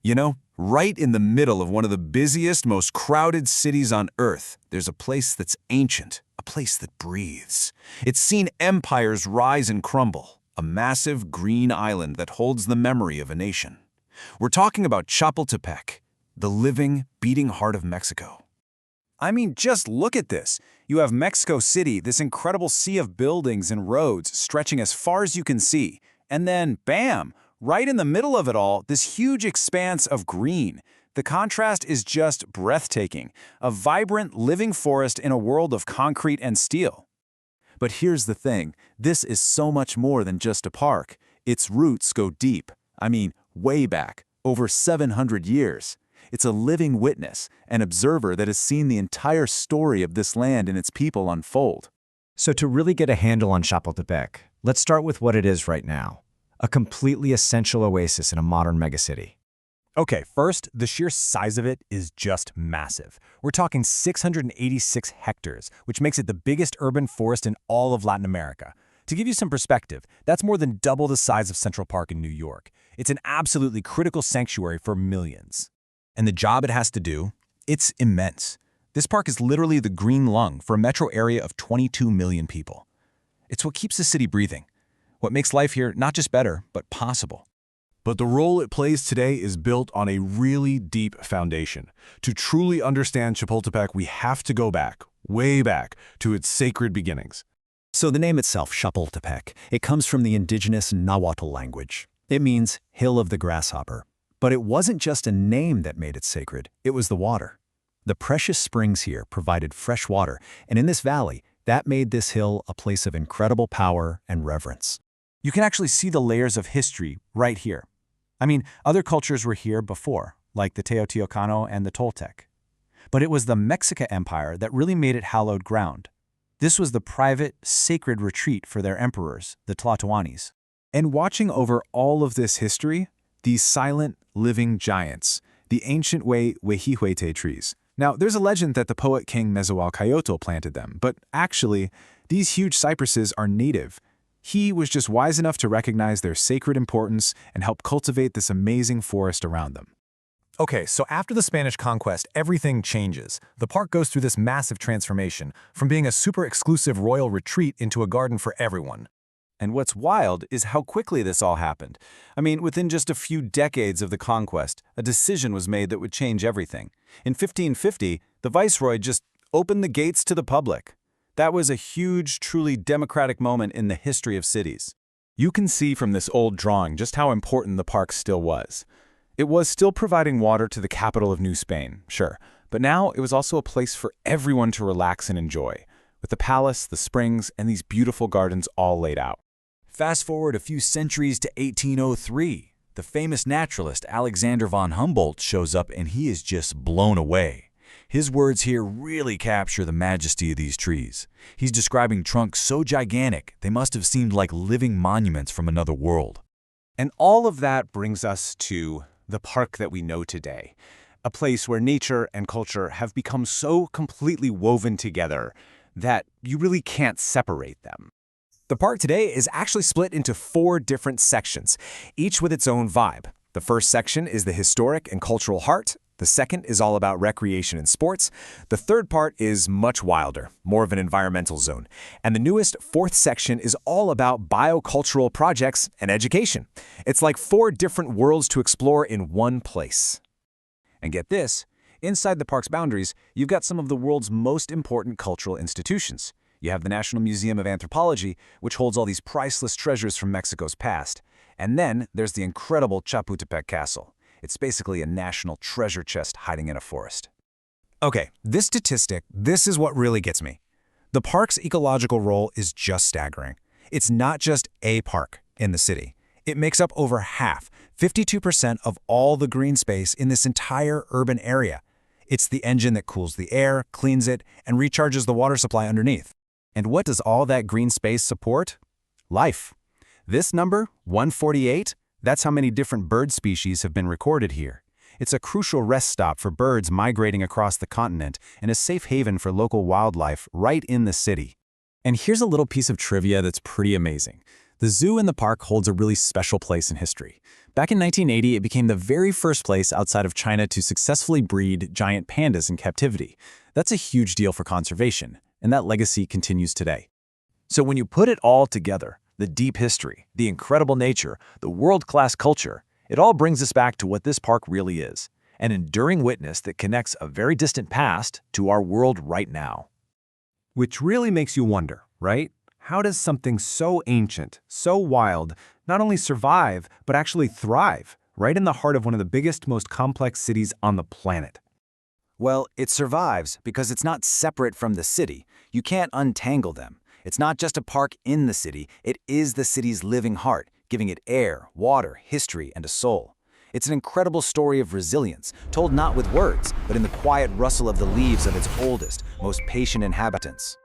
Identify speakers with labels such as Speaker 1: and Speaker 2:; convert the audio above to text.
Speaker 1: You know, right in the middle of one of the busiest, most crowded cities on Earth, there's a place that's ancient, a place that breathes. It's seen empires rise and crumble, a massive green island that holds the memory of a nation. We're talking about Chapultepec, the living, beating heart of Mexico.
Speaker 2: I mean, just look at this. You have Mexico City, this incredible sea of buildings and roads stretching as far as you can see. And then, bam, right in the middle of it all, this huge expanse of green. The contrast is just breathtaking, a vibrant, living forest in a world of concrete and steel.
Speaker 3: But here's the thing, this is so much more than just a park. Its roots go deep. I mean, way back, over 700 years. It's a living witness, an observer that has seen the entire story of this land and its people unfold.
Speaker 4: So to really get a handle on Chapultepec, let's start with what it is right now. A completely essential oasis in a modern megacity.
Speaker 5: Okay, first, the sheer size of it is just massive. We're talking 686 hectares, which makes it the biggest urban forest in all of Latin America. To give you some perspective, that's more than double the size of Central Park in New York. It's an absolutely critical sanctuary for millions. And the job it has to do, it's immense. This park is literally the green lung for a metro area of 22 million people. It's what keeps the city breathing, what makes life here not just better, but possible.
Speaker 1: But the role it plays today is built on a really deep foundation. To truly understand Chapultepec, we have to go back, way back, to its sacred beginnings.
Speaker 3: So the name itself, Chapultepec, it comes from the indigenous Nahuatl language. It means hill of the grasshopper. But it wasn't just a name that made it sacred, it was the water. The precious springs here provided fresh water, and in this valley, that made this hill a place of incredible power and reverence.
Speaker 5: You can actually see the layers of history right here. I mean, other cultures were here before, like the Teotihuacano and the Toltec. But it was the Mexica Empire that really made it hallowed ground. This was the private, sacred retreat for their emperors, the Tlatoanis.
Speaker 2: And watching over all of this history, these silent, living giants, the ancient Huehuete trees. Now, there's a legend that the poet King Nezahualcóyotl planted them, but actually, these huge cypresses are native. He was just wise enough to recognize their sacred importance and help cultivate this amazing forest around them.
Speaker 5: Okay, so after the Spanish conquest, everything changes. The park goes through this massive transformation, from being a super exclusive royal retreat into a garden for everyone.
Speaker 2: And what's wild is how quickly this all happened. I mean, within just a few decades of the conquest, a decision was made that would change everything. In 1550, the viceroy just opened the gates to the public. That was a huge, truly democratic moment in the history of cities.
Speaker 6: You can see from this old drawing just how important the park still was. It was still providing water to the capital of New Spain, sure, but now it was also a place for everyone to relax and enjoy, with the palace, the springs, and these beautiful gardens all laid out.
Speaker 3: Fast forward a few centuries to 1803. The famous naturalist Alexander von Humboldt shows up and he is just blown away. His words here really capture the majesty of these trees. He's describing trunks so gigantic, they must have seemed like living monuments from another world.
Speaker 2: And all of that brings us to the park that we know today, a place where nature and culture have become so completely woven together that you really can't separate them.
Speaker 5: The park today is actually split into 4 different sections, each with its own vibe. The first section is the historic and cultural heart. The second is all about recreation and sports. The third part is much wilder, more of an environmental zone. And the newest 4th section is all about biocultural projects and education. It's like 4 different worlds to explore in one place. And get this, inside the park's boundaries, you've got some of the world's most important cultural institutions. You have the National Museum of Anthropology, which holds all these priceless treasures from Mexico's past. And then there's the incredible Chapultepec Castle. It's basically a national treasure chest hiding in a forest. Okay, this statistic, this is what really gets me. The park's ecological role is just staggering. It's not just a park in the city. It makes up over half, 52% of all the green space in this entire urban area. It's the engine that cools the air, cleans it, and recharges the water supply underneath. And what does all that green space support? Life. This number, 148, that's how many different bird species have been recorded here. It's a crucial rest stop for birds migrating across the continent and a safe haven for local wildlife right in the city. And here's a little piece of trivia that's pretty amazing.
Speaker 2: The zoo in the park holds a really special place in history. Back in 1980, it became the very first place outside of China to successfully breed giant pandas in captivity. That's a huge deal for conservation, and that legacy continues today.
Speaker 5: So when you put it all together, the deep history, the incredible nature, the world-class culture, it all brings us back to what this park really is, an enduring witness that connects a very distant past to our world right now.
Speaker 7: Which really makes you wonder, right? How does something so ancient, so wild, not only survive, but actually thrive, right in the heart of one of the biggest, most complex cities on the planet?
Speaker 5: Well, it survives because it's not separate from the city. You can't untangle them. It's not just a park in the city, it is the city's living heart, giving it air, water, history, and a soul. It's an incredible story of resilience, told not with words, but in the quiet rustle of the leaves of its oldest, most patient inhabitants.